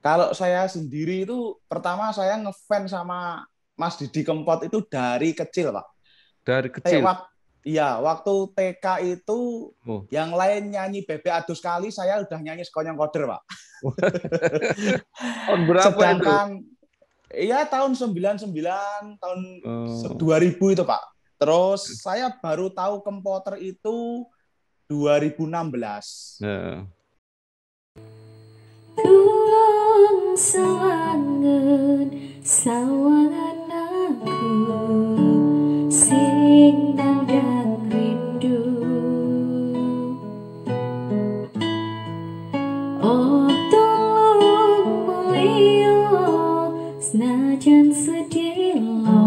Kalau saya sendiri itu pertama saya ngefans sama Mas Didi Kempot itu dari kecil, Pak. Dari Kayak kecil. waktu TK itu Oh. yang lain nyanyi Bebe Adus kali, saya udah nyanyi Sekonyong Koder, Pak. Tahun berapa itu? Sedangkan iya tahun 99, tahun Oh. 2000 itu, Pak. Terus saya baru tahu Kempoter itu 2016. Nah. Tulung sawangen sawangan aku sing nandang rindu. Oh tulung mulio senajan sedilo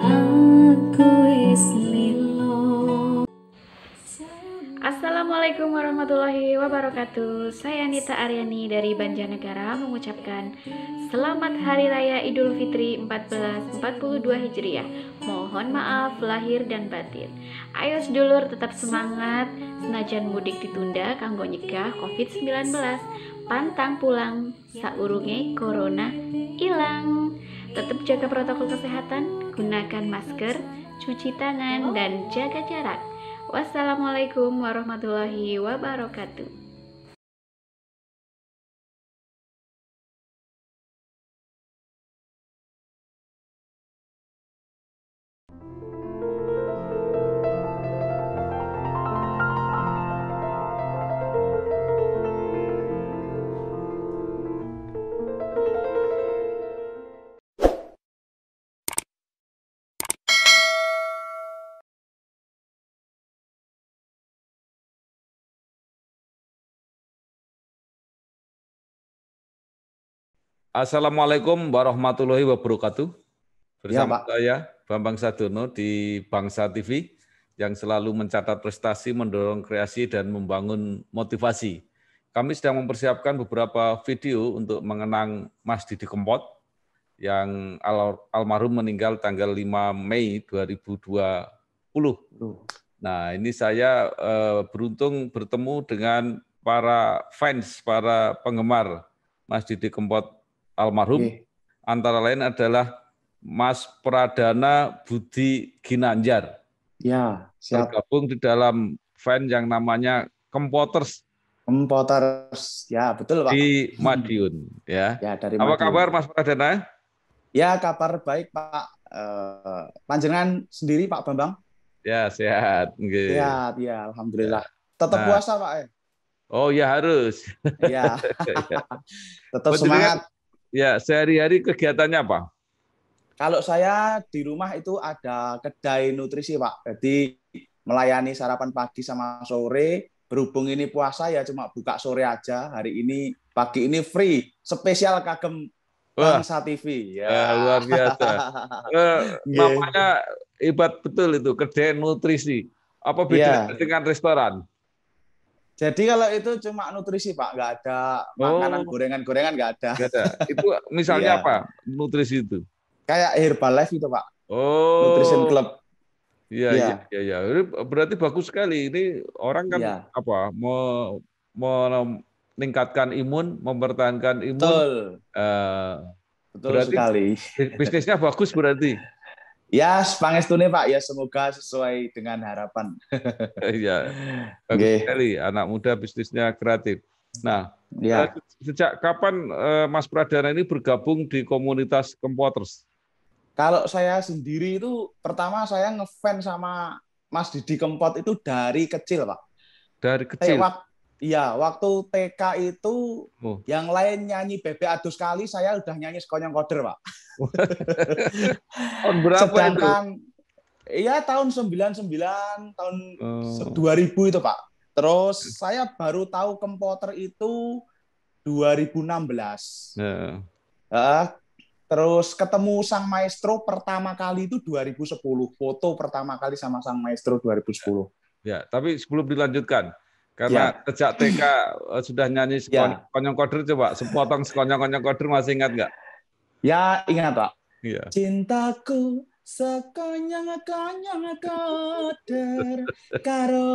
aku wis lilo. Assalamualaikum warahmatullahi wabarakatuh. Saya Anita Aryani dari Banjarnegara mengucapkan Selamat Hari Raya Idul Fitri 1442 Hijriah. Mohon maaf lahir dan batin. Ayo sedulur tetap semangat, senajan mudik ditunda kanggo nyegah COVID-19. Pantang pulang saurunge corona ilang. Tetap jaga protokol kesehatan, gunakan masker, cuci tangan dan jaga jarak. Wassalamualaikum warahmatullahi wabarakatuh. Assalamualaikum warahmatullahi wabarakatuh. Ya, Bersama Pak. saya Bambang Sadono di Bangsa TV yang selalu mencatat prestasi, mendorong kreasi, dan membangun motivasi. Kami sedang mempersiapkan beberapa video untuk mengenang Mas Didi Kempot yang almarhum meninggal tanggal 5 Mei 2020. Nah, ini saya beruntung bertemu dengan para fans, para penggemar Mas Didi Kempot almarhum. Oke. Antara lain adalah Mas Pradana Budi Ginanjar. Ya, siap. Tergabung di dalam fan yang namanya Kempoters Kempoters. Ya, betul, Pak. di Madiun. Ya. Ya, dari Apa Madiun. kabar Mas Pradana? Ya, kabar baik, Pak. Panjenengan sendiri, Pak Bambang? Ya, sehat. Nggih. Sehat, ya, Ya. alhamdulillah. Tetap Nah, puasa, Pak. oh ya harus. Ya, Ya. tetap Panjenengan, semangat. ya, sehari-hari kegiatannya apa? Kalau saya di rumah itu ada kedai nutrisi, Pak. Jadi melayani sarapan pagi sama sore. Berhubung ini puasa ya cuma buka sore aja. Hari ini pagi ini free, spesial kagem Wah, Bangsa TV. Ya. luar biasa. Nggih. Namanya hebat betul itu, kedai nutrisi. Apa bedanya Iya. dengan restoran? Jadi kalau itu cuma nutrisi, Pak, nggak ada makanan Oh, gorengan-gorengan, nggak ada. nggak ada. Itu misalnya Iya. apa? Nutrisi itu. Kayak Herbalife itu, Pak. Nutrition Oh, Club. iya, iya, Iya. iya, iya. Ini berarti bagus sekali. Ini orang kan Iya. apa? Meningkatkan imun, mempertahankan imun. Betul. eh, Betul Berarti sekali. bisnisnya bagus berarti. Ya, pangestune Pak, ya semoga sesuai dengan harapan. Iya, bagus Nggih. sekali. Anak muda bisnisnya kreatif. Nah, Ya. sejak kapan Mas Pradana ini bergabung di komunitas Kempoters? Kalau saya sendiri itu pertama saya ngefans sama Mas Didi Kempot itu dari kecil, Pak. Dari Kayak kecil. waktu TK itu Oh. yang lain nyanyi Bebe Adus kali, saya udah nyanyi Sekonyong Koder, Pak. Tahun berapa itu? Sedangkan iya tahun 99, tahun Oh. 2000 itu, Pak. Terus saya baru tahu Kempoter itu 2016. Nah. Terus ketemu Sang Maestro pertama kali itu 2010. Foto pertama kali sama Sang Maestro 2010. Ya, tapi sebelum dilanjutkan, karena Ya, sejak TK sudah nyanyi ya, Sekonyong Koder, coba sepotong Sekonyong Koder masih ingat nggak? ya ingat Pak. Iya. Cintaku sekonyong-konyong koder karo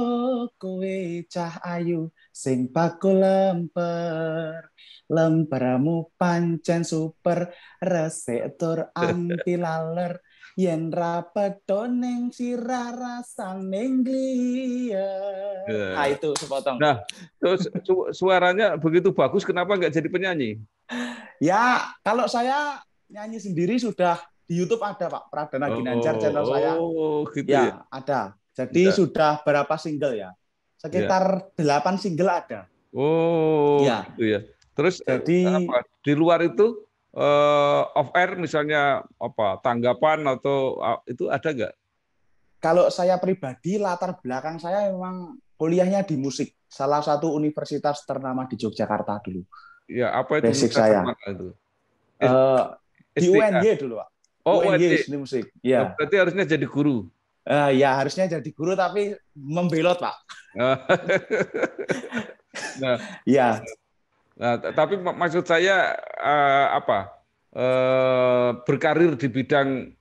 kowe cah ayu Sing paku lemper, lemperamu pancen super, resik tur anti laler, yen rapetho ning sirah rasane gliyer. Nah, Ya. itu sepotong. Nah, terus suaranya begitu bagus, kenapa nggak jadi penyanyi? Ya, kalau saya nyanyi sendiri sudah di YouTube ada, Pak. Pradana Ginanjar Oh, channel saya. oh, gitu ya. Ya, ada. Jadi Ya, sudah berapa single ya? ya. Sekitar 8 single ada. Oh, Ya, gitu ya. Terus jadi apa? Di luar itu off air misalnya apa tanggapan atau itu ada nggak? kalau saya pribadi latar belakang saya memang kuliahnya di musik. Salah satu universitas ternama di Yogyakarta dulu. Ya, apa itu Basic universitas saya. mana itu? S- Eh, di SDA. UNY dulu, Pak. Oh, UNY UND. seni musik. Ya. Berarti harusnya jadi guru. Ya harusnya jadi guru tapi membelot, Pak. Nah, Ya, tapi maksud saya apa? Berkarir di bidang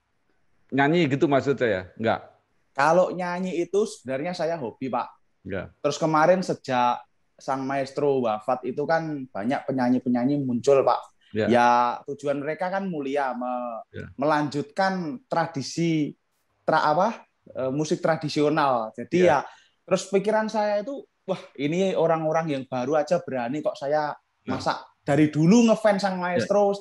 nyanyi gitu maksud saya? Enggak. kalau nyanyi itu sebenarnya saya hobi, Pak. Enggak. Terus kemarin sejak sang maestro wafat itu kan banyak penyanyi-penyanyi muncul, Pak. Ya, Ya tujuan mereka kan mulia, ya, melanjutkan tradisi musik tradisional. Jadi ya, ya terus pikiran saya itu, wah ini orang-orang yang baru aja berani kok saya ya, masa dari dulu ngefans sang ya, maestro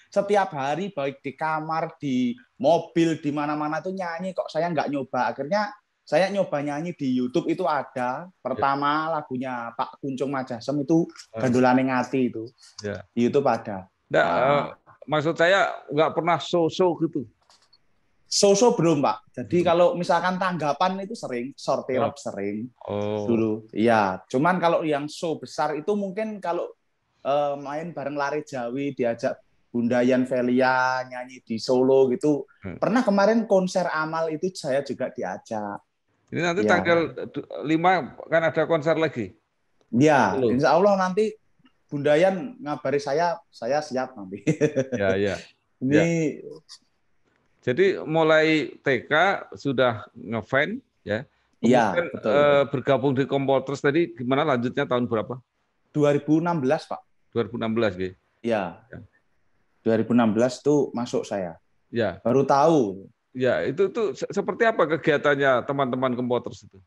setiap hari baik di kamar, di mobil, di mana-mana tuh nyanyi kok saya nggak nyoba. Akhirnya saya nyoba nyanyi di YouTube itu ada. ya, Pertama lagunya Pak Kuncung Majasem itu eh, Gandolane Ngati itu. ya. Di YouTube ada. Enggak, Nah, maksud saya nggak pernah show-show gitu. so-so belum, Pak. Jadi Belum. kalau misalkan tanggapan itu sering, Oh, sortirap sering oh, dulu. Iya, cuman kalau yang show besar itu mungkin kalau main bareng Lare Jawi diajak Bunda Yan Velia nyanyi di Solo gitu. hmm. Pernah kemarin konser Amal itu saya juga diajak. Ini nanti Ya. tanggal 5 kan ada konser lagi. Ya, Halo. insya Allah nanti Bunda Yan ngabari saya siap nanti. Ya, ya, Ini ya. Jadi mulai TK sudah ngefans ya. ya Kemudian betul. bergabung di Kompoltres tadi gimana lanjutnya tahun berapa? 2016, Pak. 2016 gitu. Ya, Ya. 2016 tuh masuk saya. Ya, Baru tahu. ya itu tuh seperti apa kegiatannya teman-teman Kompoltres itu?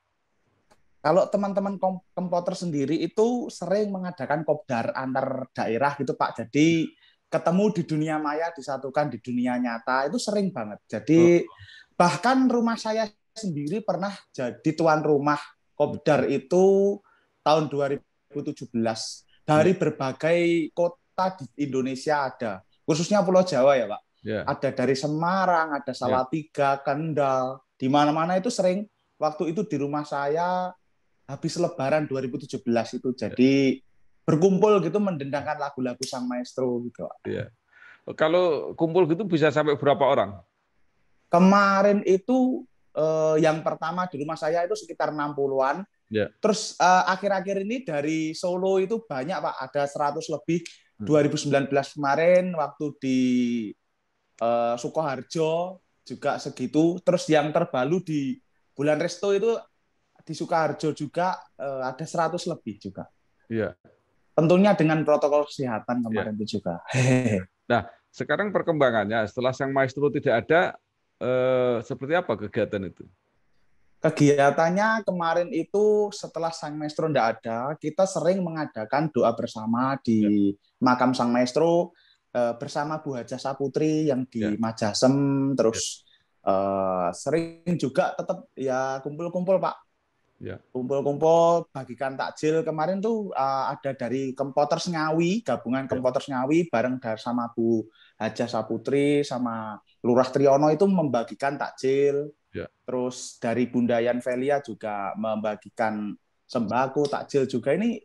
Kalau teman-teman komputer sendiri itu sering mengadakan kopdar antar daerah gitu, Pak. Jadi ketemu di dunia maya disatukan di dunia nyata itu sering banget. Oh, Jadi bahkan rumah saya sendiri pernah jadi tuan rumah kopdar itu tahun 2017 ya, dari berbagai kota di Indonesia ada, khususnya Pulau Jawa ya, Pak. ya, Ada dari Semarang, ada ya, Salatiga, Kendal, di mana-mana itu sering. Waktu itu di rumah saya habis Lebaran 2017 itu, ya, jadi berkumpul gitu mendendangkan lagu-lagu sang maestro gitu. ya. Kalau kumpul gitu bisa sampai berapa orang? Kemarin itu yang pertama di rumah saya itu sekitar 60-an. Ya. Terus akhir-akhir ini dari Solo itu banyak, Pak, ada 100 lebih. 2019 kemarin waktu di Sukoharjo juga segitu. Terus yang terbaru di bulan Resto itu di Sukoharjo juga ada 100 lebih juga. Iya. Tentunya dengan protokol kesehatan Ya. kemarin itu juga. Nah, sekarang perkembangannya setelah sang maestro tidak ada, seperti apa kegiatan itu? Kegiatannya kemarin itu setelah sang maestro tidak ada, kita sering mengadakan doa bersama di makam sang maestro bersama Bu Hajah Saputri yang di Majasem, terus sering juga tetap ya kumpul-kumpul, Pak. Ya. Kumpul-kumpul bagikan takjil. Kemarin tuh ada dari Kompoters Ngawi, gabungan Kompoters Ngawi bareng sama Bu Hajah Saputri sama Lurah Triyono itu membagikan takjil. Ya. Terus dari Bunda Yan Velia juga membagikan sembako, takjil juga. Ini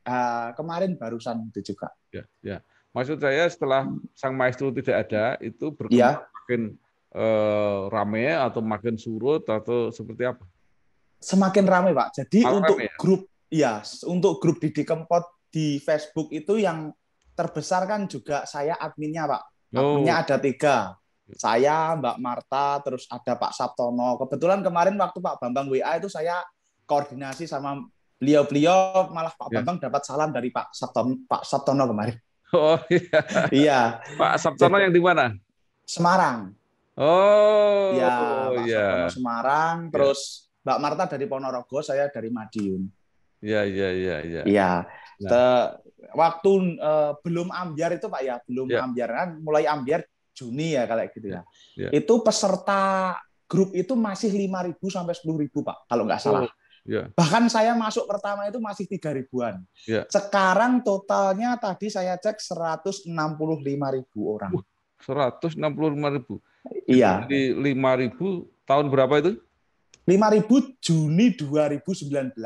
kemarin barusan itu juga. Ya, ya. Maksud saya setelah sang maestro tidak ada, itu Ya. berkembang makin rame atau makin surut atau seperti apa? Semakin ramai, Pak. Jadi Malah untuk rame, ya? grup, ya untuk grup Didi Kempot di Facebook itu yang terbesar kan juga saya adminnya, Pak. Adminnya ada 3. Saya, Mbak Marta, terus ada Pak Sabtono. Kebetulan kemarin waktu Pak Bambang WA itu saya koordinasi sama beliau malah Pak Ya. Bambang dapat salam dari Pak Sabtono kemarin. Oh iya. Iya, Pak Sabtono yang di mana? Semarang. Oh Ya, Pak Sabtono iya. Semarang, Ya. terus Mbak Marta dari Ponorogo, saya dari Madiun. Iya, iya, iya, iya. Iya. Nah. Waktu belum ambyar itu Pak ya, belum Ya. ambyar kan, mulai ambyar Juni ya kalau gitu ya. Ya. Itu peserta grup itu masih 5.000 sampai 10.000 Pak, kalau nggak salah. Oh, ya. Bahkan saya masuk pertama itu masih 3.000-an. Ya. Sekarang totalnya tadi saya cek 165.000 orang. 165.000. Iya. Jadi 5.000 tahun berapa itu? 5.000 Juni 2019.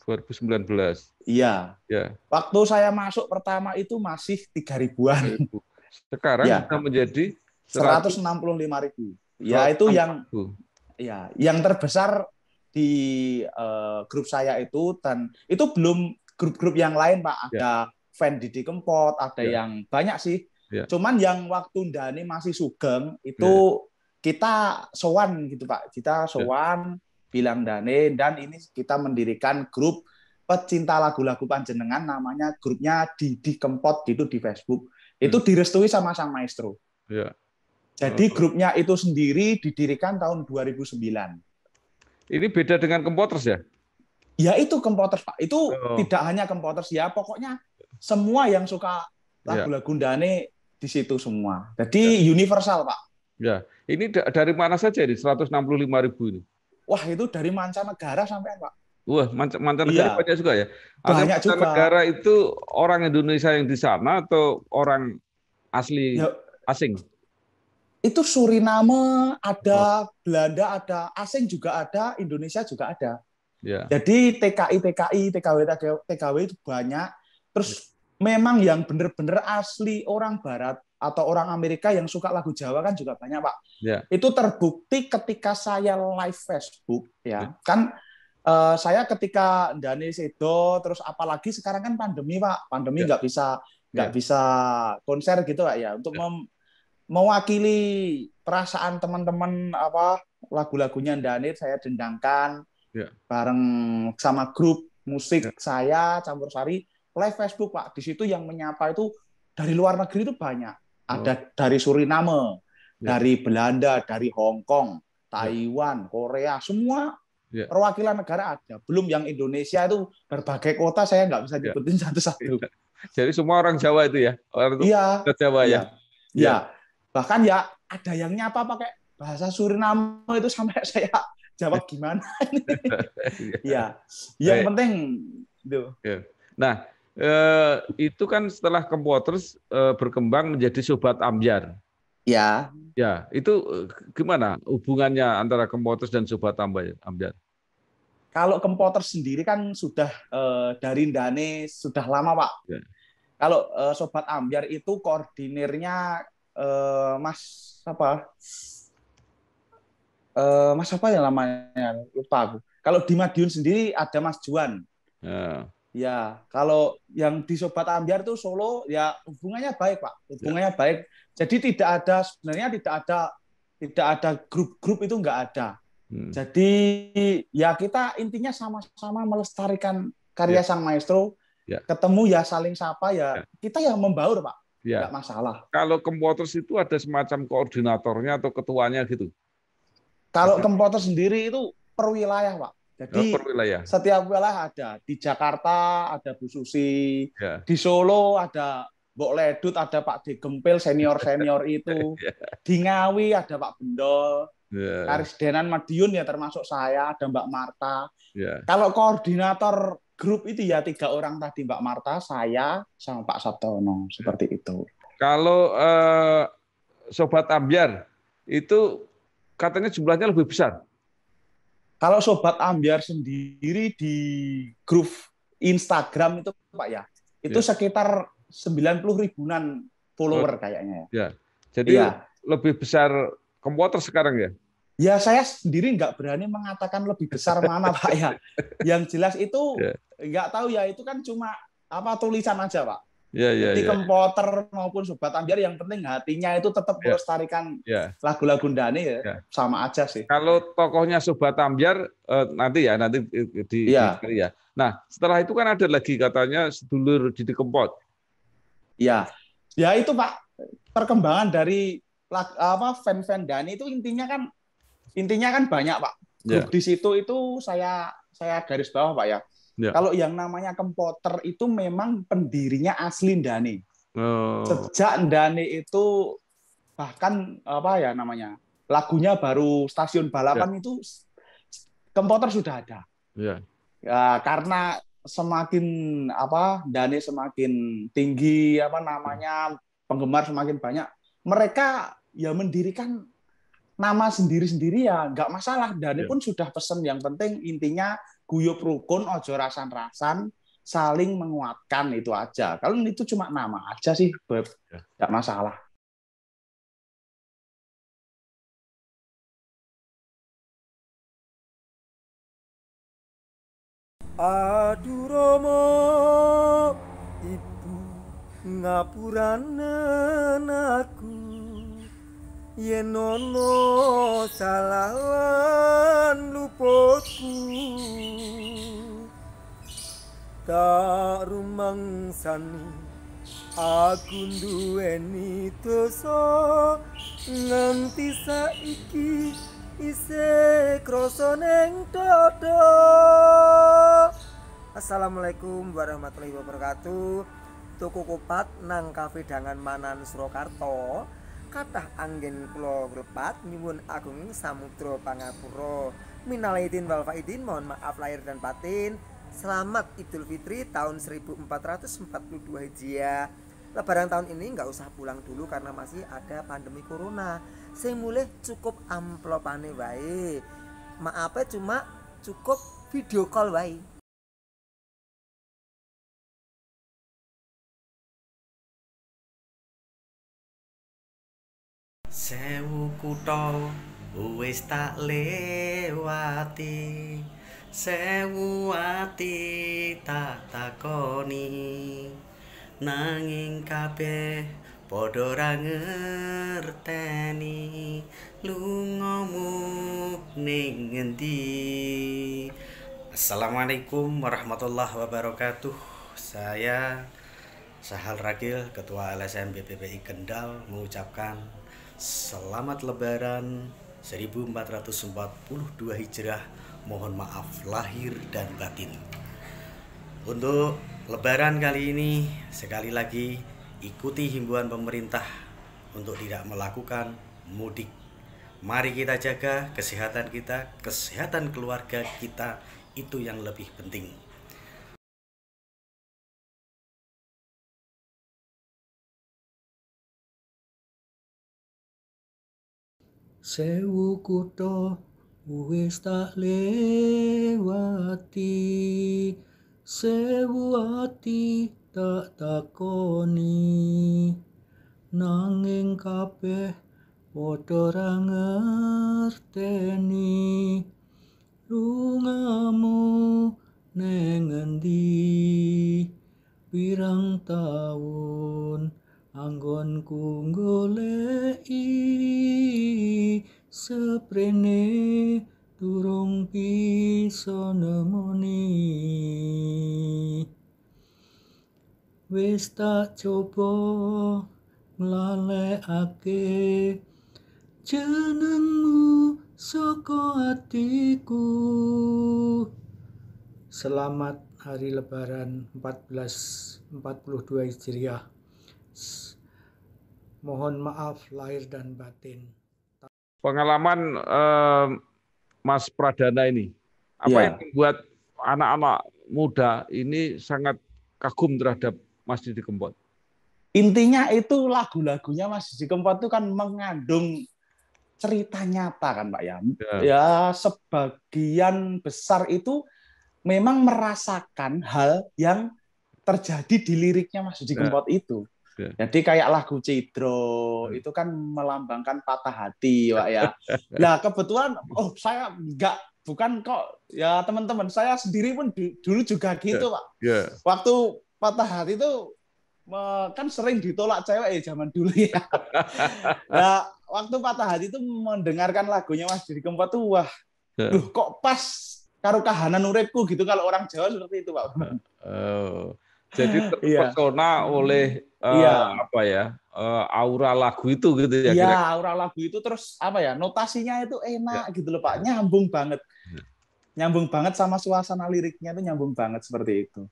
2019. Iya. Ya. Waktu saya masuk pertama itu masih 3.000-an. Sekarang Ya. sudah menjadi 165.000. Ya, itu yang terbesar di grup saya itu, dan itu belum grup-grup yang lain Pak. Ada fan Didi Kempot, ada yang banyak sih. Cuman yang waktu Dani masih Sugeng itu kita sowan gitu Pak. Kita sowan bilang Dani, dan ini kita mendirikan grup pecinta lagu-lagu panjenengan, namanya grupnya Didi Kempot gitu di Facebook. Itu direstui sama sang maestro. Ya. Jadi grupnya itu sendiri didirikan tahun 2009. Ini beda dengan Kempoters ya? Ya itu Kempoters Pak. Itu tidak hanya Kempoters ya, pokoknya semua yang suka lagu-lagu Dani di situ semua. Jadi universal Pak. Ya. Ini dari mana saja ini 165.000 ini? Wah, itu dari mancanegara sampai Pak. Wah, mancanegara banyak juga ya? Banyak juga. Mancanegara itu orang Indonesia yang di sana atau orang asli asing? Itu Suriname ada, Belanda ada, asing juga ada, Indonesia juga ada. Ya. Jadi TKI, TKW itu banyak. Terus memang yang benar-benar asli orang Barat atau orang Amerika yang suka lagu Jawa kan juga banyak Pak. Ya. Itu terbukti ketika saya live Facebook ya. Kan saya ketika Dani Sedo, terus apalagi sekarang kan pandemi Pak, pandemi nggak bisa konser gitu Pak ya. Untuk mewakili perasaan teman-teman lagu-lagunya Dani saya dendangkan bareng sama grup musik saya Campur Sari live Facebook Pak. Di situ yang menyapa itu dari luar negeri itu banyak. Ada dari Suriname, dari Belanda, dari Hong Kong, Taiwan, Korea, semua perwakilan negara ada. Belum yang Indonesia itu berbagai kota, saya nggak bisa nyebutin satu-satu. Jadi semua orang Jawa itu ya? Orang Jawa ya? Iya. Bahkan ya ada yang nyapa pakai bahasa Suriname itu sampai saya jawab gimana. Iya. Yang penting itu. Nah, itu kan setelah Kempoters berkembang menjadi Sobat Ambyar. Ya. Ya, itu gimana hubungannya antara Kempoters dan Sobat Ambyar? Kalau Kempoters sendiri kan sudah dari Dani sudah lama Pak. Ya. Kalau Sobat Ambyar itu koordinirnya Mas apa ya namanya, lupa aku. Kalau di Madiun sendiri ada Mas Juan. Ya, kalau yang di Sobat Ambyar tuh Solo ya hubungannya baik Pak, hubungannya baik. Jadi sebenarnya tidak ada grup-grup itu nggak ada. Jadi ya kita intinya sama-sama melestarikan karya sang maestro. Ketemu ya saling sapa ya kita yang membaur Pak, nggak masalah. Kalau Kempoters itu ada semacam koordinatornya atau ketuanya gitu? Kalau Kempoters sendiri itu per wilayah Pak. Jadi setiap wilayah ada. Di Jakarta ada Bu Susi, di Solo ada Mbok Ledut, ada Pak D Gempil senior itu. Di Ngawi ada Pak Bendol, Karisdenan Madiun ya termasuk saya, ada Mbak Marta. Kalau koordinator grup itu ya 3 orang tadi, Mbak Marta, saya, sama Pak Sabtono, seperti itu. Kalau Sobat Ambyar itu katanya jumlahnya lebih besar. Kalau Sobat Ambyar sendiri di grup Instagram itu Pak ya, itu sekitar 90 ribuan follower kayaknya. Ya. Jadi lebih besar Kempoters sekarang ya? Ya saya sendiri nggak berani mengatakan lebih besar mana Pak ya. Yang jelas itu nggak tahu ya, itu kan cuma tulisan aja Pak. Jadi Kempoters maupun Sobat Ambyar yang penting hatinya itu tetap melestarikan lagu-lagu Dani sama aja sih. Kalau tokohnya Sobat Ambyar nanti di ya. Nah, setelah itu kan ada lagi katanya sedulur Didi Kempot. Ya, ya itu Pak, perkembangan dari fan-fan Dani itu intinya kan banyak Pak. Ya, Grup di situ itu saya garis bawah Pak ya. ya. Kalau yang namanya Kempoter itu memang pendirinya asli Dani. Oh, Sejak Dani itu bahkan apa ya namanya lagunya baru Stasiun ya, Balapan itu Kempoter sudah ada. ya, Ya, karena semakin Dani semakin tinggi apa namanya penggemar semakin banyak, mereka ya mendirikan nama sendiri-sendiri ya nggak masalah. Dani ya. pun sudah pesen yang penting intinya guyub rukun ojo rasan-rasan saling menguatkan itu aja. Kalau itu cuma nama aja sih, Beb, Ya. nggak masalah. Aduh Romo, ibu ngapuranen aku, yen ono salah lan luputku, tak rumangsani aku duweni dosa nganti saiki isih krasa ning dada. Assalamualaikum warahmatullahi wabarakatuh. Tuku kupat nang Kafe Dangan Manan Surakarta. Kathah anggen kula ngrepat nyuwun agung samudra pangapura. Minal aidin wal faidin, mohon maaf lahir dan batin. Selamat Idul Fitri tahun 1442 Hijriah. Lebaran tahun ini nggak usah pulang dulu karena masih ada pandemi corona. Sing mulih cukup amplopane wae. Maafnya cuma cukup video call wae. Sewu kutha wis tak lewati, sewu ati tak takoni, nanging kabeh padha ra ngerteni lungamu ning ngendi. Assalamualaikum warahmatullahi wabarakatuh. Saya Sahal Ragil, Ketua LSM BPPI Kendal, mengucapkan Selamat Lebaran 1442 Hijrah. Mohon maaf lahir dan batin. Untuk Lebaran kali ini, sekali lagi ikuti himbauan pemerintah untuk tidak melakukan mudik. Mari kita jaga kesehatan kita, kesehatan keluarga kita, itu yang lebih penting. Sewu kutha wis tak lewati, sewu ati tak takoni, nanging kabeh padha ra ngerteni lungamu neng endi. Pirang taun anggonku goleki seprene durung bisa nemoni. Wis tak coba nglalekake jenengmu saka atiku. Selamat Hari Lebaran 1442 Hijriah. Mohon maaf lahir dan batin. Pengalaman Mas Pradana ini, apa Ya. yang membuat anak-anak muda ini sangat kagum terhadap Mas Didi Kempot? Intinya itu lagu-lagunya Mas Didi Kempot itu kan mengandung cerita nyata kan Pak ya. Ya sebagian besar itu memang merasakan hal yang terjadi di liriknya Mas Didi Kempot itu. Jadi kayak lagu Cidro itu kan melambangkan patah hati Pak ya. Nah kebetulan saya bukan kok ya teman-teman, saya sendiri pun dulu juga gitu Pak. Waktu patah hati itu kan sering ditolak cewek ya zaman dulu ya. Nah, waktu patah hati itu mendengarkan lagunya Mas Didi Kempot tuh wah, kok pas karo kahanan uripku gitu kalau orang Jawa seperti itu, Pak. Jadi terpesona oleh apa ya? Aura lagu itu gitu ya. Iya, aura lagu itu terus apa ya? Notasinya itu enak gitu loh, Pak. Nyambung banget. Nyambung banget sama suasana liriknya itu nyambung banget seperti itu.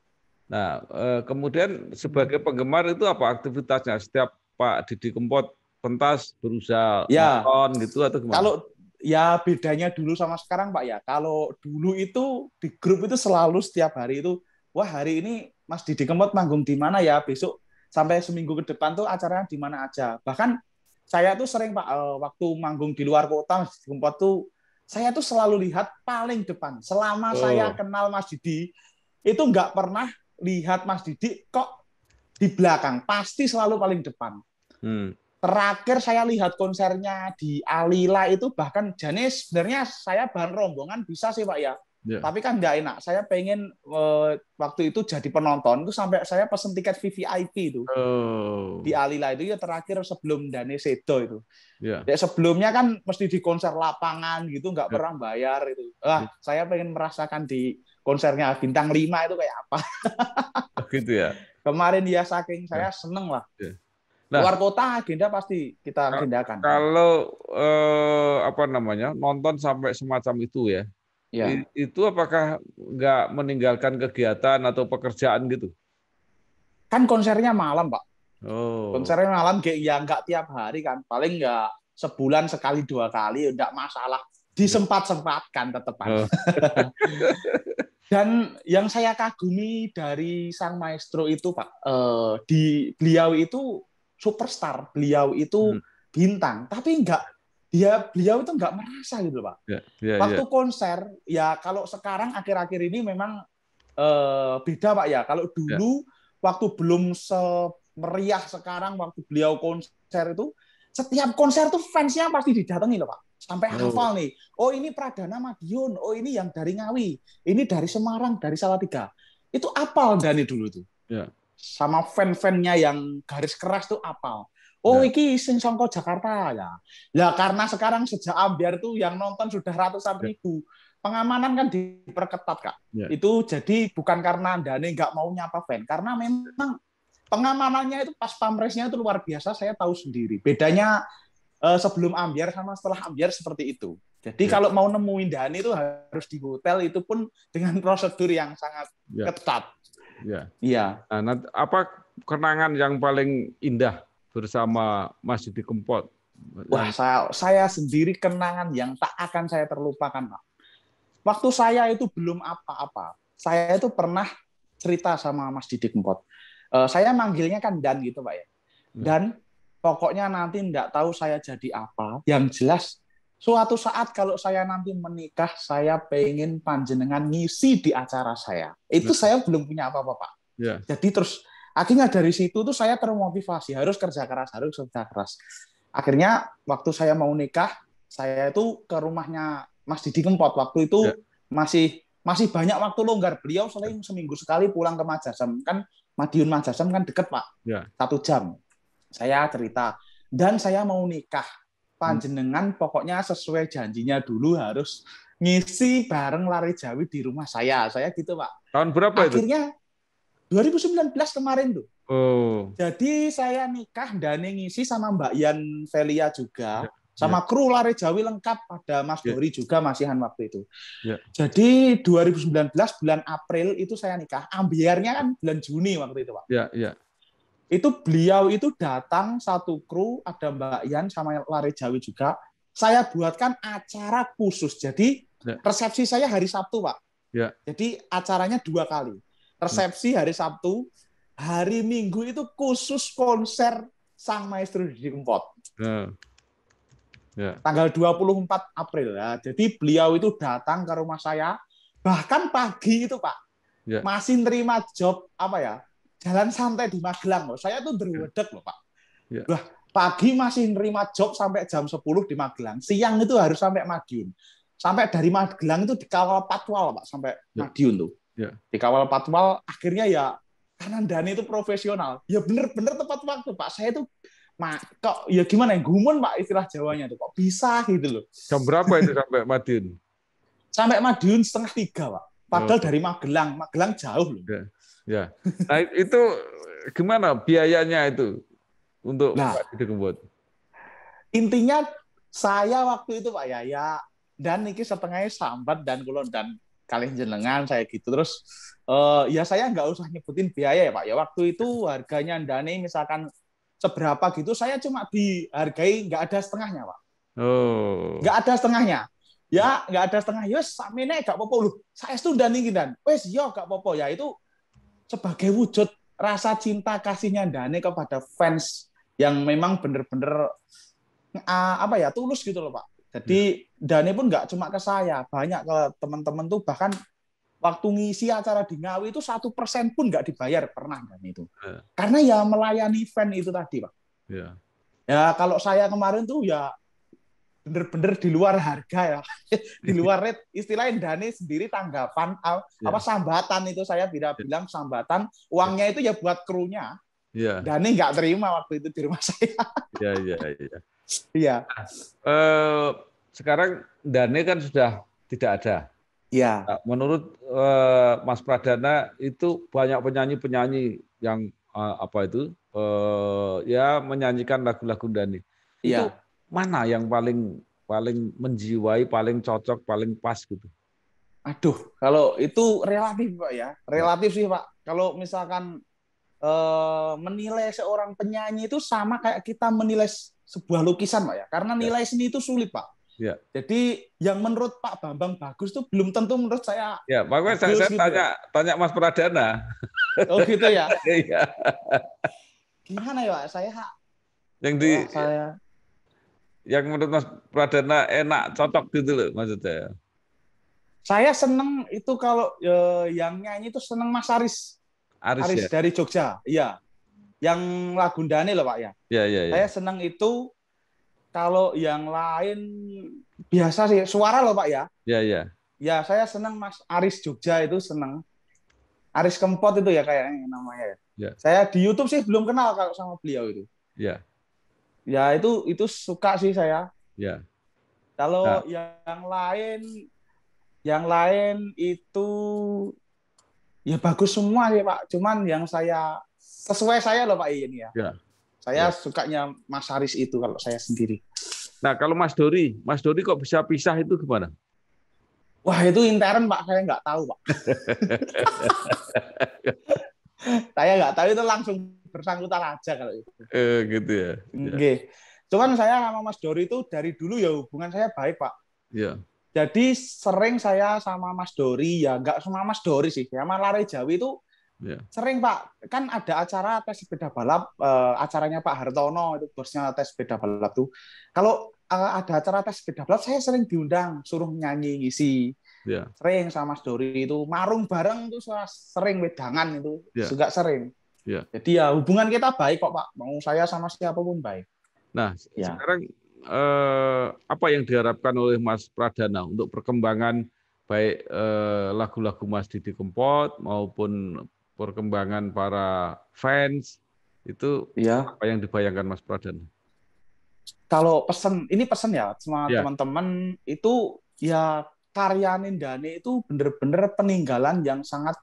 Nah, kemudian sebagai penggemar itu apa aktivitasnya? Setiap Pak Didi Kempot pentas berusaha nonton gitu atau gimana? Kalau ya bedanya dulu sama sekarang, Pak ya. Kalau dulu itu di grup itu selalu setiap hari itu, wah hari ini Mas Didi Kempot manggung di mana ya? Besok sampai seminggu ke depan tuh acaranya di mana aja. Bahkan saya tuh sering, Pak, waktu manggung di luar kota Mas Didi Kempot tuh saya tuh selalu lihat paling depan. Selama saya kenal Mas Didi itu nggak pernah lihat Mas Didi kok di belakang, pasti selalu paling depan. Terakhir saya lihat konsernya di Alila itu bahkan Janis, sebenarnya saya bahan rombongan bisa sih, Pak ya. Tapi kan nggak enak. Saya pengen waktu itu jadi penonton itu sampai saya pesen tiket VVIP itu di Alila itu ya terakhir sebelum Dane Sedo itu. Ya, sebelumnya kan mesti di konser lapangan gitu nggak pernah bayar itu. Saya pengen merasakan di konsernya Bintang 5 itu kayak apa. Gitu ya. Kemarin ya saking saya seneng lah. Nah, luar kota agenda pasti kita agendakan. Kalau apa namanya nonton sampai semacam itu ya. Itu apakah nggak meninggalkan kegiatan atau pekerjaan gitu? Kan konsernya malam, Pak. Konsernya malam ya nggak tiap hari kan. Paling nggak sebulan sekali 2 kali, nggak masalah. Disempat-sempatkan tetepan. Dan yang saya kagumi dari sang maestro itu, Pak, beliau itu superstar, beliau itu bintang, tapi beliau itu nggak merasa gitu, Pak. Waktu konser, ya kalau sekarang akhir-akhir ini memang beda, Pak ya. Kalau dulu waktu belum semeriah sekarang, waktu beliau konser itu, setiap konser tuh fansnya pasti didatangi loh, Pak. Sampai hafal nih. Oh ini Pradana Madiun, oh ini yang dari Ngawi, ini dari Semarang, dari Salatiga. Itu apal Dani dulu tuh. Sama fan-fannya yang garis keras tuh apal. Oh, iki sing songko Jakarta ya. Ya karena sekarang sejak Ambyar tuh yang nonton sudah ratusan ribu. Pengamanan kan diperketat, Kak. Itu jadi bukan karena Dani nggak mau nyapa fan, karena memang pengamanannya itu pas pampresnya itu luar biasa. Saya tahu sendiri. Bedanya sebelum Ambyar sama setelah Ambyar seperti itu. Jadi kalau mau nemuin Dani itu harus di hotel, itu pun dengan prosedur yang sangat ketat. Iya. Nah, apa kenangan yang paling indah bersama Mas Didi Kempot? Wah, saya sendiri kenangan yang tak akan saya terlupakan, Pak. Waktu saya itu belum apa-apa, saya itu pernah cerita sama Mas Didi Kempot. Saya manggilnya kan Dan gitu, Pak ya. Dan pokoknya nanti nggak tahu saya jadi apa. Yang jelas, suatu saat kalau saya nanti menikah, saya pengen panjenengan ngisi di acara saya. Itu saya belum punya apa-apa, Pak. Jadi terus akhirnya dari situ tuh saya termotivasi, harus kerja keras, harus kerja keras. Akhirnya waktu saya mau nikah, saya itu ke rumahnya Mas Didi Kempot. Waktu itu masih banyak waktu longgar. Beliau sering seminggu sekali pulang ke Majasem. Kan Madiun Majasem kan deket, Pak. 1 jam. Saya cerita, dan saya mau nikah. Panjenengan pokoknya sesuai janjinya dulu harus ngisi bareng Lare Jawi di rumah saya. Saya gitu, Pak. Tahun berapa itu? Akhirnya 2019 kemarin tuh. Jadi saya nikah dan ngisi sama Mbak Yan Velia juga. Sama kru Lare Jawi lengkap, ada Mas Dori juga masihan waktu itu. Jadi 2019 bulan April itu saya nikah. Ambyarnya kan bulan Juni waktu itu, Pak. Itu beliau itu datang satu kru, ada Mbak Yan sama Lare Jawi juga. Saya buatkan acara khusus. Jadi resepsi saya hari Sabtu, Pak. Jadi acaranya 2 kali. Resepsi hari Sabtu, hari Minggu itu khusus konser sang maestro Didi Kempot. Tanggal 24 April. Ya. Jadi beliau itu datang ke rumah saya, bahkan pagi itu, Pak. Masih nerima job apa ya? Jalan santai di Magelang loh. Saya tuh berwedek loh, Pak. Wah, pagi masih nerima job sampai jam 10 di Magelang. Siang itu harus sampai Madiun. Sampai dari Magelang itu dikawal patwal, Pak, sampai Madiun tuh. Dikawal patwal, akhirnya ya karena Dani itu profesional. Ya bener-bener tepat waktu, Pak. Saya tuh kok ya gimana ya, gumun, Pak, istilah Jawanya tuh. Kok bisa gitu loh. Jam berapa itu sampai Madiun? sampai Madiun 2:30, Pak. Padahal Oh. dari Magelang jauh loh. Ya. Nah, itu gimana biayanya itu untuk Nah, Pak Didi Kempot? intinya saya waktu itu Pak ya dan niki setengahnya sambat dan kulon dan kalian jenengan saya gitu. Terus ya saya nggak usah nyebutin biaya ya Pak. Ya waktu itu harganya Dani misalkan seberapa gitu, saya cuma dihargai nggak ada setengahnya Pak. Oh. Nggak ada setengahnya. Ya nggak ada setengah. Yos samene gak apa-apa loh. Saya itu dan niki dan wes yo gak apa-apa ya, itu sebagai wujud rasa cinta kasihnya Dani kepada fans yang memang bener-bener apa ya tulus gitu loh Pak. Jadi Dani pun nggak cuma ke saya, banyak ke teman-teman tuh, bahkan waktu ngisi acara di Ngawi itu 1% pun nggak dibayar pernah Dani itu. Karena ya melayani fan itu tadi Pak. Ya. Ya kalau saya kemarin tuh ya bener-bener di luar harga ya, di luar rate. Istilahnya Dani sendiri tanggapan apa sambatan itu, saya tidak bilang sambatan, uangnya itu ya buat krunya. Ya. Dani nggak terima waktu itu di rumah saya. Iya. Iya. Sekarang Dani kan sudah tidak ada. Iya. Nah, menurut Mas Pradana itu banyak penyanyi-penyanyi yang ya menyanyikan lagu-lagu Dani. Itu mana yang paling menjiwai, paling cocok, paling pas gitu? Aduh, kalau itu relatif Pak ya. Relatif sih Pak. Kalau misalkan menilai seorang penyanyi itu sama kayak kita menilai sebuah lukisan Pak ya. Karena nilai seni itu sulit Pak. Ya. Jadi yang menurut Pak Bambang bagus itu belum tentu menurut saya. Ya, makanya saya gitu tanya Mas Pradana. Oh gitu ya. Iya. Gimana ya Pak? Yang menurut Mas Pradana enak, cocok gitu loh maksudnya. Saya seneng itu kalau yang nyanyi itu seneng Mas Aris ya? Dari Jogja, iya. Yang lagu Dani loh Pak ya. Iya. Saya seneng itu. Kalau yang lain biasa sih, suara loh Pak ya. Iya. Ya saya seneng Mas Aris Jogja itu seneng. Aris Kempot itu ya kayaknya namanya ya. Ya. Saya di YouTube sih belum kenal kalau sama beliau itu. Iya. Ya itu suka sih saya. Ya. Kalau yang lain itu ya bagus semua sih Pak. Cuman yang sesuai saya loh Pak ini ya. Saya sukanya Mas Aris itu kalau saya sendiri. Nah kalau Mas Dori kok bisa pisah itu gimana? Wah itu intern Pak, saya nggak tahu Pak. Saya nggak tahu, itu langsung bersangkutan aja kalau itu. Gitu ya. Okay. Cuman saya sama Mas Dori itu dari dulu ya hubungan saya baik Pak. Iya. Jadi sering saya sama Mas Dori, ya nggak sama Mas Dori sih, ya sama Lare Jawi itu sering Pak. Kan ada acara tes sepeda balap, acaranya Pak Hartono, itu bosnya tes sepeda balap tuh. Kalau ada acara tes sepeda balap, saya sering diundang, suruh nyanyi, ngisi. Sering sama Mas Dori itu, marung bareng tuh sering, wedangan itu, juga sering. Jadi ya hubungan kita baik kok Pak, mau saya sama siapapun baik. Nah, sekarang apa yang diharapkan oleh Mas Pradana untuk perkembangan baik lagu-lagu Mas Didi Kempot maupun perkembangan para fans itu apa yang dibayangkan Mas Pradana? Kalau pesan ya sama teman-teman itu ya karya Nindani itu benar-benar peninggalan yang sangat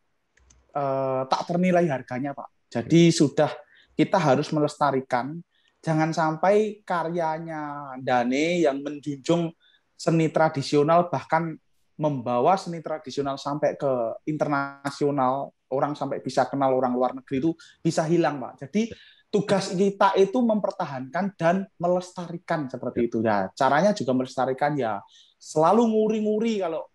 tak ternilai harganya Pak. Jadi sudah kita harus melestarikan. Jangan sampai karyanya Dani yang menjunjung seni tradisional, bahkan membawa seni tradisional sampai ke internasional, orang sampai bisa kenal orang luar negeri, itu bisa hilang Pak. Jadi tugas kita itu mempertahankan dan melestarikan seperti itu ya. Caranya juga melestarikan ya selalu nguri-nguri. Kalau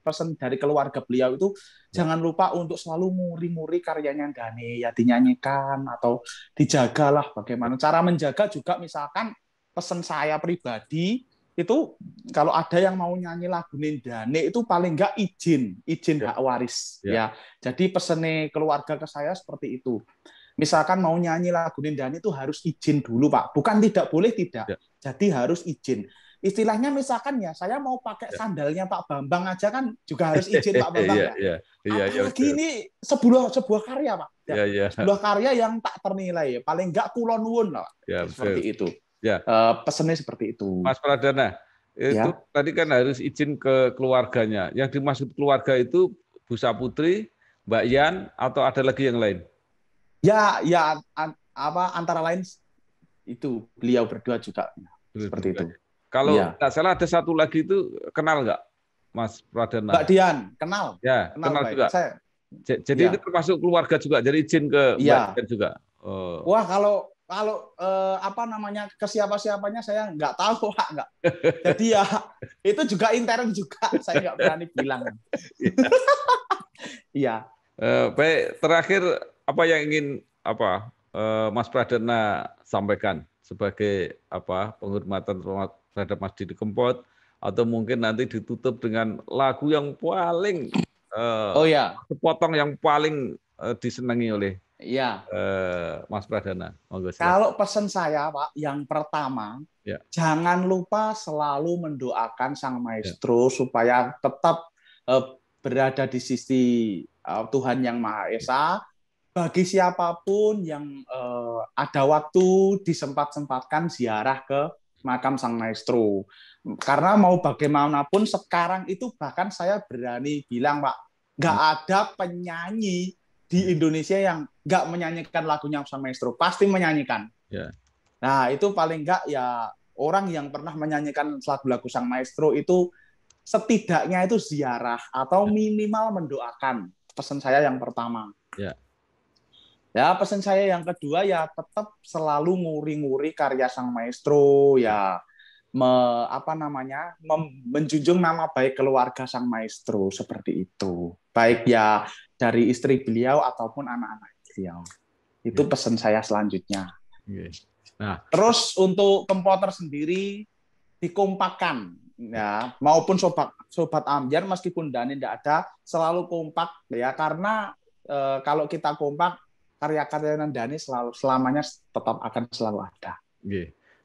pesan dari keluarga beliau itu jangan lupa untuk selalu nguri-nguri karyanya Dani, ya dinyanyikan atau dijagalah. Bagaimana cara menjaga juga, misalkan pesan saya pribadi itu kalau ada yang mau nyanyi lagu Dani itu paling enggak izin hak waris ya. Jadi pesannya keluarga ke saya seperti itu. Misalkan mau nyanyi lagu Dani itu harus izin dulu Pak, bukan tidak boleh, tidak. Jadi harus izin. Istilahnya misalkan ya saya mau pakai sandalnya Pak Bambang aja kan juga harus izin Pak Bambang ya. Apalagi ini sebuah karya Pak. Sebuah karya yang tak ternilai, paling enggak kulon nuwun lah. Seperti itu. Pesannya seperti itu. Mas Pradana, Itu Ya. tadi kan harus izin ke keluarganya. Yang dimaksud keluarga itu Bu Saputri, Mbak Yan, atau ada lagi yang lain? Ya, antara lain itu beliau berdua juga seperti itu. Kalau Iya. nggak salah ada satu lagi itu, kenal nggak Mas Pradana? Mbak Dian, kenal Kenal baik. juga. Saya, Jadi ini termasuk keluarga juga, jadi izin ke Mbak Dian juga. Wah, kalau ke siapa-siapanya saya nggak tahu, Pak. Nggak. Jadi ya itu juga intern juga, saya nggak berani bilang. Iya. Baik, terakhir apa yang ingin Mas Pradana sampaikan sebagai penghormatan terhadap Mas Didi Kempot, atau mungkin nanti ditutup dengan lagu yang paling sepotong yang paling disenangi oleh Mas Pradana. Kalau pesan saya, Pak, yang pertama, jangan lupa selalu mendoakan Sang Maestro supaya tetap berada di sisi Tuhan Yang Maha Esa. Bagi siapapun yang ada waktu, disempat-sempatkan ziarah ke makam Sang Maestro. Karena mau bagaimanapun sekarang itu bahkan saya berani bilang, Pak, nggak ada penyanyi di Indonesia yang nggak menyanyikan lagunya Sang Maestro. Pasti menyanyikan. Nah, itu paling nggak ya orang yang pernah menyanyikan lagu-lagu Sang Maestro itu setidaknya itu ziarah atau minimal mendoakan. Pesan saya yang pertama. Ya, pesan saya yang kedua ya tetap selalu nguri-nguri karya Sang Maestro, ya menjunjung nama baik keluarga Sang Maestro seperti itu. Baik ya dari istri beliau ataupun anak-anak beliau. Itu pesan saya selanjutnya. Nah, terus untuk Kempoter sendiri dikompakkan ya, maupun sobat Ambyar meskipun Dani tidak ada selalu kompak ya, karena kalau kita kompak karya-karya Dani selamanya tetap akan selalu ada.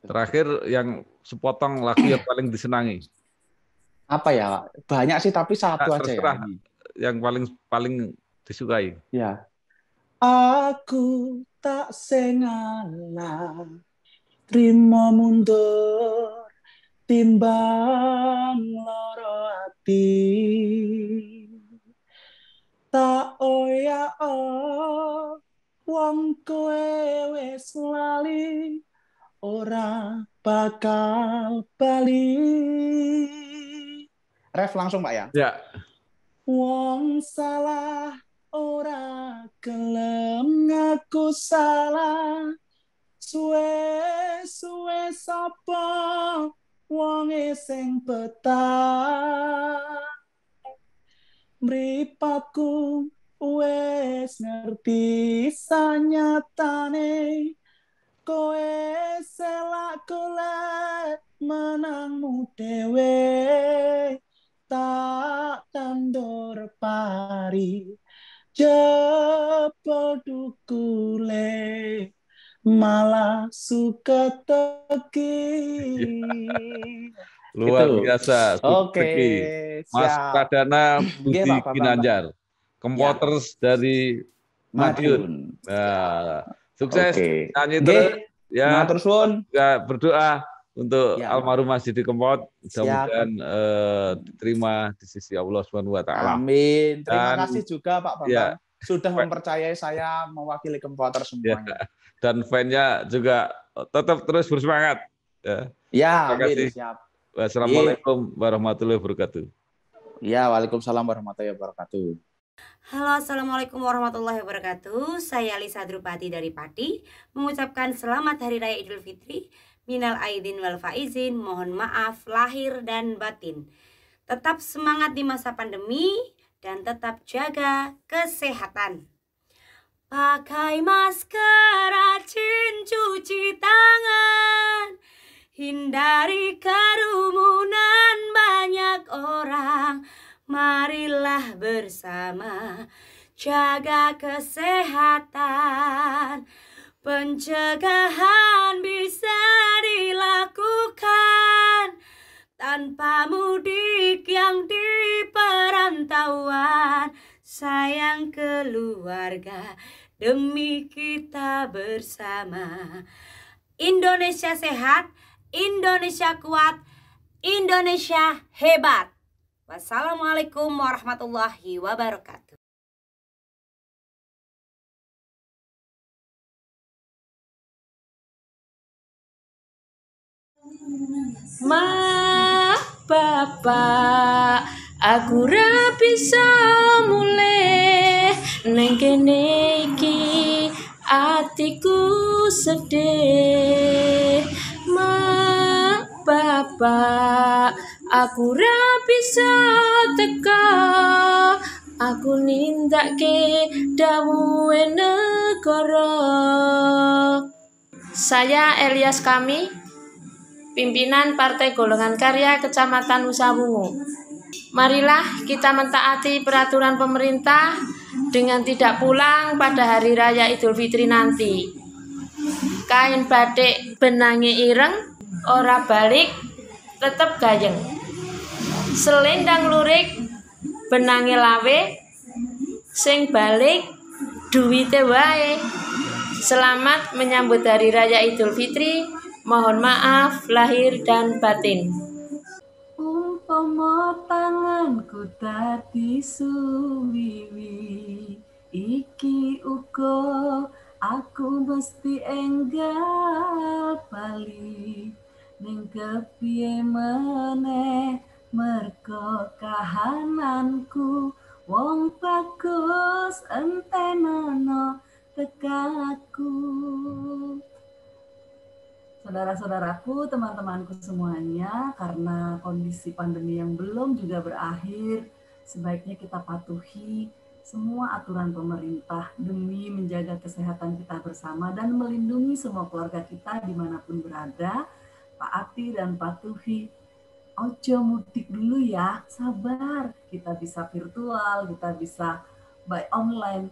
Terakhir yang sepotong lagu yang paling disenangi. Apa ya? Banyak sih tapi satu aja ya. Yang paling disukai. Ya. Aku tak sengalah trimo mundur timbang loro ati, tak oya wong kowe wis lali ora bakal bali. Ref langsung, Pak ya. Ya. Wong salah ora gelem ngaku salah, suwe-suwe sapa wonge sing betah. Mripatku wis ngerti sanyatane, kowe selak golek menangmu dhewe, tak tandur pari jebol dukule malah suka teki. Luar biasa. Oke, Mas Pradana Budi Ginanjar, Kempoters dari Madiun. Nah, sukses nyanyi terus ya. Matur suwun. Berdoa untuk almarhum Mas Didi Kempot, mudah-mudahan diterima di sisi Allah Subhanahu wa taala. Amin. Terima kasih juga Pak Bambang sudah mempercayai saya mewakili Kempoter semuanya. Dan fan-nya juga tetap terus bersemangat. Ya, terima kasih. Siap. Wassalamualaikum warahmatullahi wabarakatuh. Ya, waalaikumsalam warahmatullahi wabarakatuh. Halo, assalamualaikum warahmatullahi wabarakatuh. Saya Lisa Drupati dari Pati mengucapkan selamat Hari Raya Idul Fitri. Minal aidin wal faizin, mohon maaf lahir dan batin. Tetap semangat di masa pandemi dan tetap jaga kesehatan. Pakai masker, rajin cuci tangan, hindari kerumunan banyak orang. Marilah bersama jaga kesehatan. Pencegahan bisa dilakukan tanpa mudik yang di perantauan. Sayang keluarga demi kita bersama. Indonesia sehat, Indonesia kuat, Indonesia hebat. Wassalamualaikum warahmatullahi wabarakatuh. Ma bapak aku ra bisa mulih neng kene iki atiku sedih. Ma bapak aku ra bisa teka aku nindake dawuhe negara. Saya Elias Kami, pimpinan Partai Golongan Karya Kecamatan Nusawungu. Marilah kita mentaati peraturan pemerintah dengan tidak pulang pada hari raya Idul Fitri nanti. Kain batik benangi ireng, ora balik, tetep gayeng. Selendang lurik, benangi lawe, sing balik, duwite wae. Selamat menyambut hari raya Idul Fitri. Mohon maaf lahir dan batin. Umpama tanganku dadi suwiwi, iki uga aku mesti enggal bali. Ning kepiye meneh merga kahananku, wong bagus entenono tekaku. Saudara-saudaraku, teman-temanku semuanya, karena kondisi pandemi yang belum juga berakhir, sebaiknya kita patuhi semua aturan pemerintah demi menjaga kesehatan kita bersama dan melindungi semua keluarga kita dimanapun berada. Taati dan patuhi. Ojo mudik dulu ya, sabar. Kita bisa virtual, kita bisa by online.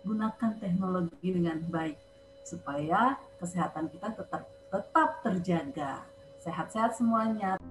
Gunakan teknologi dengan baik supaya kesehatan kita tetap terjaga. Sehat-sehat semuanya.